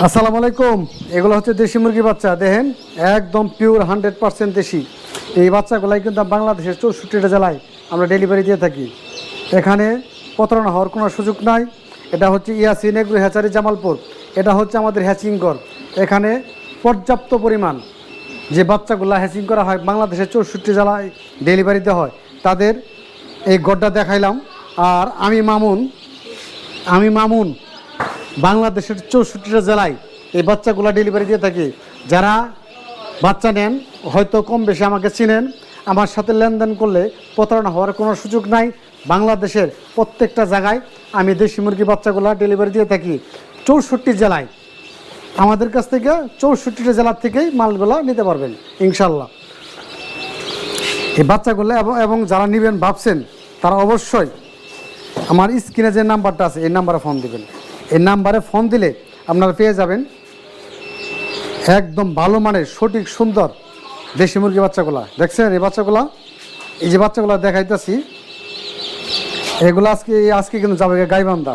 আসসালামু আলাইকুম। এগুলো হচ্ছে দেশি মুরগি বাচ্চা, দেখেন একদম পিওর 100% দেশি। এই বাচ্চাগুলাই কিন্তু বাংলাদেশের 64টা জেলায় আমরা ডেলিভারি দিয়ে থাকি। এখানে প্রতারণা হওয়ার কোনো সুযোগ নাই। এটা হচ্ছে ইয়াসিন এগ্রো হ্যাচারি জামালপুর। এটা হচ্ছে আমাদের হ্যাচিং ঘর। এখানে পর্যাপ্ত পরিমাণ যে বাচ্চাগুলো হ্যাচিং করা হয় বাংলাদেশের 64 জেলায় ডেলিভারিতে হয়, তাদের এই ঘরটা দেখাইলাম। আর আমি মামুন বাংলাদেশের 64টা জেলায় এই বাচ্চাগুলো ডেলিভারি দিয়ে থাকি। যারা বাচ্চা নেন হয়তো কম বেশি আমাকে চিনেন, আমার সাথে লেনদেন করলে প্রতারণা হওয়ার কোনো সুযোগ নাই। বাংলাদেশের প্রত্যেকটা জায়গায় আমি দেশি মুরগি বাচ্চাগুলো ডেলিভারি দিয়ে থাকি। 64 জেলায় আমাদের কাছ থেকে 64টা জেলার থেকেই মালগুলো নিতে পারবেন ইনশাল্লাহ। এই বাচ্চাগুলো এবং যারা নেবেন ভাবছেন তারা অবশ্যই আমার স্ক্রিনে যে নাম্বারটা আছে এই নাম্বারে ফোন দিবেন। এই নাম্বারে ফোন দিলে আপনারা পেয়ে যাবেন একদম ভালো মানের সঠিক সুন্দর দেশি মুরগি বাচ্চাগুলা। দেখছেন এই যে বাচ্চাগুলা দেখাইতেছি, এগুলো আজকে কিন্তু যাবে গাইবান্ধা।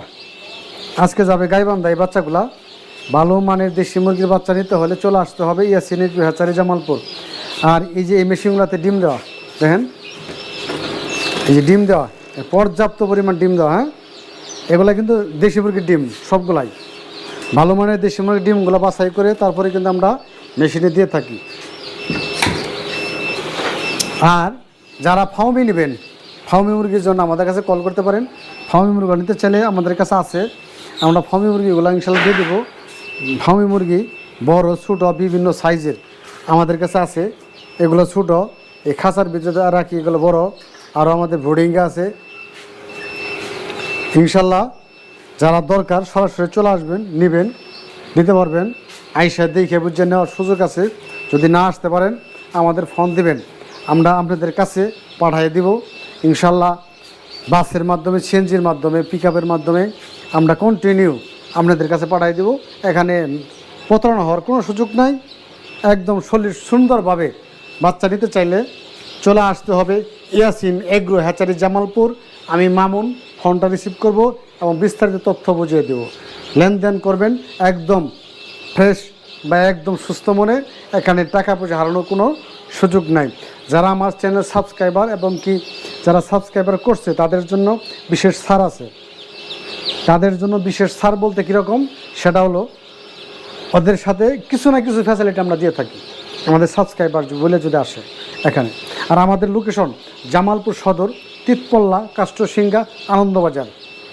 এই বাচ্চাগুলা ভালো মানের দেশি মুরগির বাচ্চা নিতে হলে চলে আসতে হবে ইয়াসিন এগ্রো হ্যাচারি জামালপুর। আর এই যে এই মেশিনগুলোতে ডিম দেওয়া, দেখেন এই যে ডিম দেওয়া, পর্যাপ্ত পরিমাণ ডিম দেওয়া। হ্যাঁ, এগুলা কিন্তু দেশি মুরগির ডিম, সবগুলাই ভালো মানের দেশি মুরগির ডিমগুলো বাছাই করে তারপরে কিন্তু আমরা মেশিনে দিয়ে থাকি। আর যারা ফার্মি নেবেন, ফার্মি মুরগির জন্য আমাদের কাছে কল করতে পারেন। ফার্মি মুরগি নিতে চাইলে আমাদের কাছে আছে, আমরা ফার্মি মুরগিগুলো ইনশাল্লাহ দিয়ে দেবো। ফার্মি মুরগি বড় ছোটো বিভিন্ন সাইজের আমাদের কাছে আছে। এগুলো ছোটো, এই খাঁচার ভিতরে রাখি, এগুলো বড়। আরও আমাদের ব্রোডিংয়ে আছে ইনশাল্লাহ। যারা দরকার সরাসরি চলে আসবেন, নেবেন, নিতে পারবেন। আইসা দেখে বুঝে নেওয়ার সুযোগ আছে। যদি না আসতে পারেন আমাদের ফোন দিবেন, আমরা আপনাদের কাছে পাঠিয়ে দিব ইনশাল্লাহ। বাসের মাধ্যমে, সিএনজির মাধ্যমে, পিক আপের মাধ্যমে আমরা কন্টিনিউ আপনাদের কাছে পাঠিয়ে দিব। এখানে প্রতারণা হওয়ার কোনো সুযোগ নাই। একদম সুন্দরভাবে বাচ্চা নিতে চাইলে চলে আসতে হবে ইয়াসিন এগ্রো হ্যাচারি জামালপুর। আমি মামুন ফোনটা রিসিভ করব এবং বিস্তারিত তথ্য বুঝিয়ে দেব। লেনদেন করবেন একদম ফ্রেশ বা একদম সুস্থ মনে। এখানে টাকা পয়সা হারানোর কোনো সুযোগ নাই। যারা আমার চ্যানেল সাবস্ক্রাইবার এবং কি যারা সাবস্ক্রাইবার করছে তাদের জন্য বিশেষ ছাড় আছে। তাদের জন্য বিশেষ ছাড় বলতে কীরকম, সেটা হলো ওদের সাথে কিছু না কিছু ফ্যাসিলিটি আমরা দিয়ে থাকি আমাদের সাবস্ক্রাইবার বলে যদি আসে এখানে। আর আমাদের লোকেশন জামালপুর সদর, তিতপল্লা, কাস্টরসিঙ্গা, আনন্দবাজার।